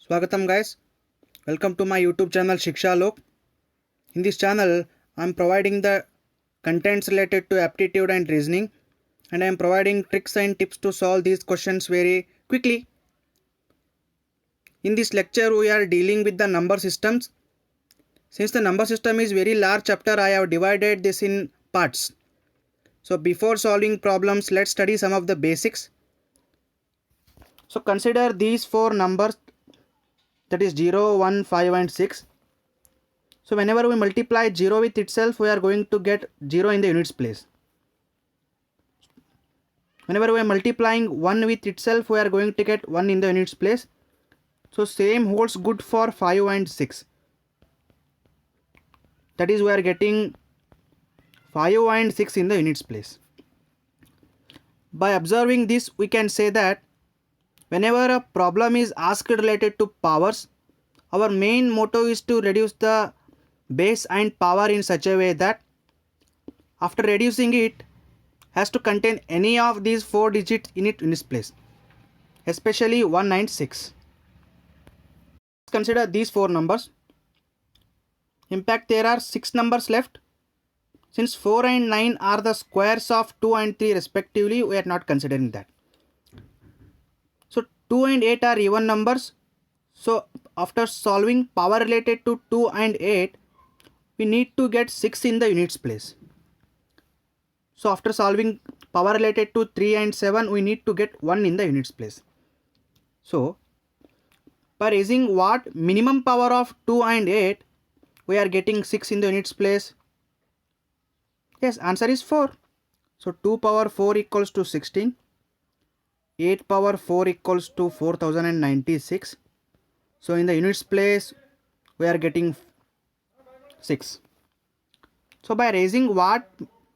Swagatam guys, welcome to my YouTube channel Shiksha Lok. In this channel, I am providing the contents related to aptitude and reasoning, and I am providing tricks and tips to solve these questions very quickly. In this lecture, we are dealing with the number systems. Since the number system is very large chapter, I have divided this in parts. So before solving problems, let's study some of the basics. So consider these four numbers, that is 0, 1, 5 and 6. So whenever we multiply 0 with itself, we are going to get 0 in the units place. Whenever we are multiplying 1 with itself, we are going to get 1 in the units place. So same holds good for 5 and 6. That is, we are getting 5 and 6 in the units place. By observing this, we can say that whenever a problem is asked related to powers, our main motto is to reduce the base and power in such a way that after reducing it has to contain any of these 4 digits in its place, especially 1 and 6. Consider these 4 numbers. In fact, there are 6 numbers left. Since 4 and 9 are the squares of 2 and 3 respectively, we are not considering that. So 2 and 8 are even numbers. So after solving power related to 2 and 8, we need to get 6 in the units place. So after solving power related to 3 and 7, we need to get 1 in the units place. So by raising what minimum power of 2 and 8, we are getting 6 in the units place. Yes, answer is 4. So 2 power 4 equals to 16. 8 power 4 equals to 4096. So in the units place, we are getting 6. So by raising what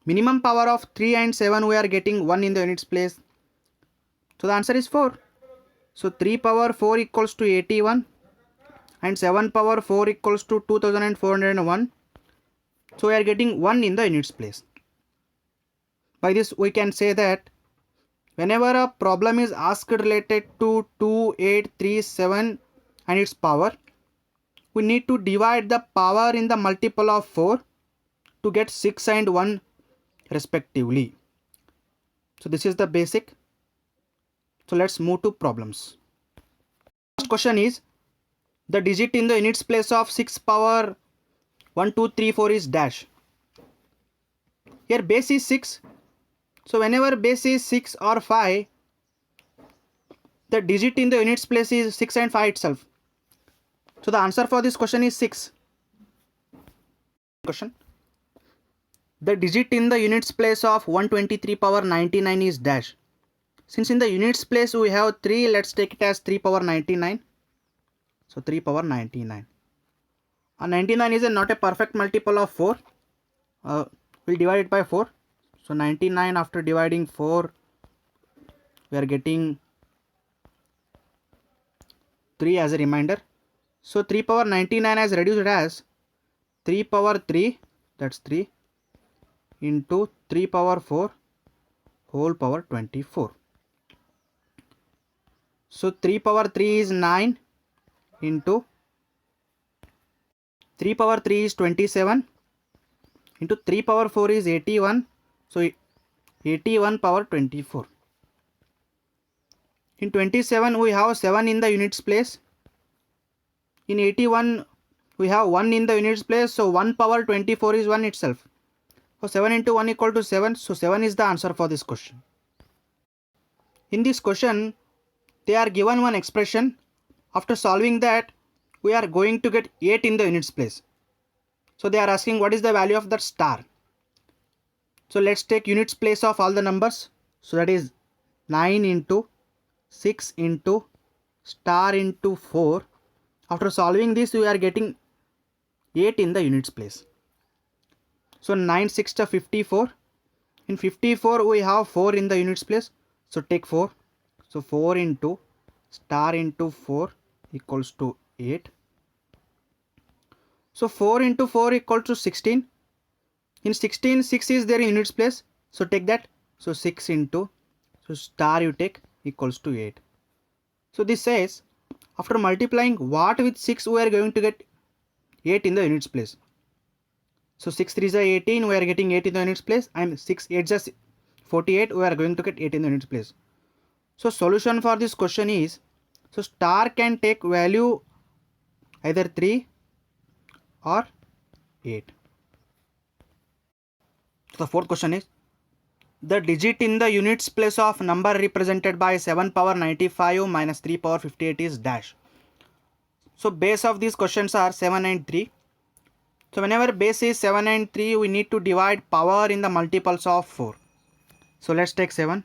minimum power of 3 and 7, we are getting 1 in the units place. So the answer is 4. So 3 power 4 equals to 81 and 7 power 4 equals to 2401. So we are getting 1 in the units place. By this we can say that whenever a problem is asked related to 2, 8, 3, 7 and its power, we need to divide the power in the multiple of 4 to get 6 and 1 respectively. So this is the basic. So let's move to problems. First question is, the digit in the units place of 6 power 1, 2, 3, 4 is dash. Here base is 6. So whenever base is 6 or 5, the digit in the units place is 6 and 5 itself. So the answer for this question is 6. Question. The digit in the units place of 123 power 99 is dash. Since in the units place we have 3, let's take it as 3 power 99. So 3 power 99. 99 is not a perfect multiple of 4. We'll divide it by 4. So 99 after dividing 4, we are getting 3 as a reminder. So 3 power 99 is reduced as 3 power 3, that's 3, into 3 power 4 whole power 24. So 3 power 3 is 9 into 3 power 3 is 27 into 3 power 4 is 81. So 81 power 24. In 27 we have 7 in the units place. In 81 we have 1 in the units place. So 1 power 24 is 1 itself. So 7 into 1 equal to 7. So 7 is the answer for this question. In this question, they are given one expression. After solving that, we are going to get 8 in the units place. So they are asking what is the value of that star. So let's take units place of all the numbers. So that is 9 into 6 into star into 4. After solving this, we are getting 8 in the units place. So 9 6 to 54. In 54 we have 4 in the units place. So take 4. So 4 into star into 4 equals to 8. So 4 into 4 equals to 16. In 16, 6 is there in units place. So take that. So 6 into, so star you take equals to 8. So this says After multiplying what with 6, we are going to get 8 in the units place. So 6 3 is 18, we are getting 8 in the units place, and 6 8 is 48, we are going to get 8 in the units place. So solution for this question is, so star can take value either 3 or 8. So the fourth question is, the digit in the units place of number represented by 7 power 95 minus 3 power 58 is dash. So base of these questions are 7 and 3. So whenever base is 7 and 3, we need to divide power in the multiples of 4. So let's take 7.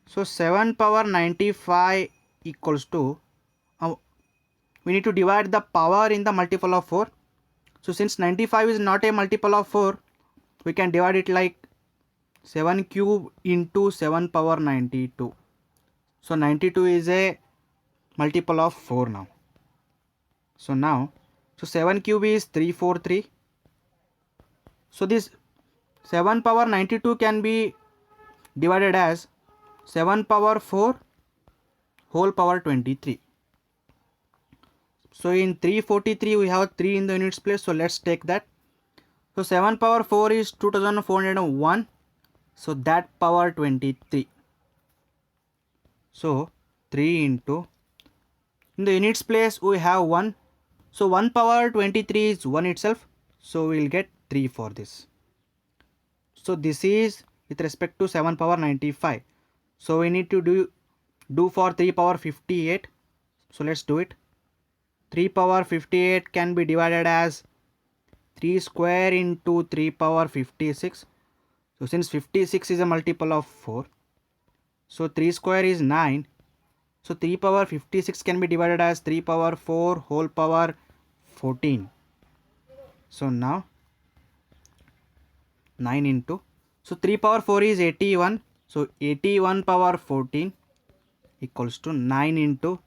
So 7 power 95 equals to, we need to divide the power in the multiple of 4. So since 95 is not a multiple of 4, we can divide it like 7 cube into 7 power 92. So 92 is a multiple of 4 now. So 7 cube is 343. So this 7 power 92 can be divided as 7 power 4 whole power 23. So in 343 we have 3 in the units place, so let's take that. So 7 power 4 is 2401, so that power 23. So 3 into, in the units place we have 1, so 1 power 23 is 1 itself, so we will get 3 for this. So this is with respect to 7 power 95. So we need to do for 3 power 58. So let's do it. 3 power 58 can be divided as 3 square into 3 power 56. So since 56 is a multiple of 4, so 3 square is 9. So 3 power 56 can be divided as 3 power 4 whole power 14. So now 9 into, so 3 power 4 is 81. So 81 power 14 equals to 9 into,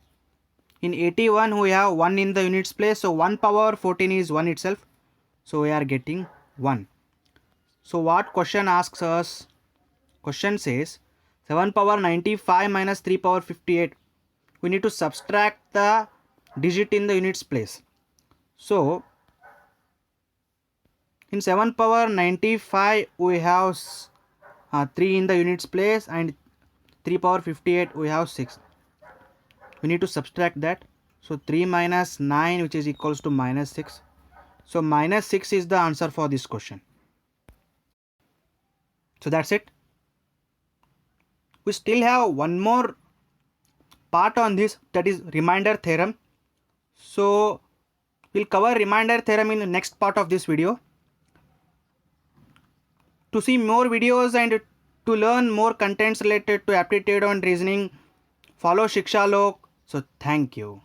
in 81 we have 1 in the units place, so 1 power 14 is 1 itself, so we are getting 1. So what question asks us? Question says 7 power 95 minus 3 power 58. We need to subtract the digit in the units place. So in 7 power 95 we have 3 in the units place, and 3 power 58 we have 6. We need to subtract that. So 3 minus 9, which is equals to minus 6. So minus 6 is the answer for this question. So that's it. We still have one more part on this, that is remainder theorem. So we'll cover remainder theorem in the next part of this video. To see more videos and to learn more contents related to aptitude and reasoning, follow Shiksha Lok. So thank you.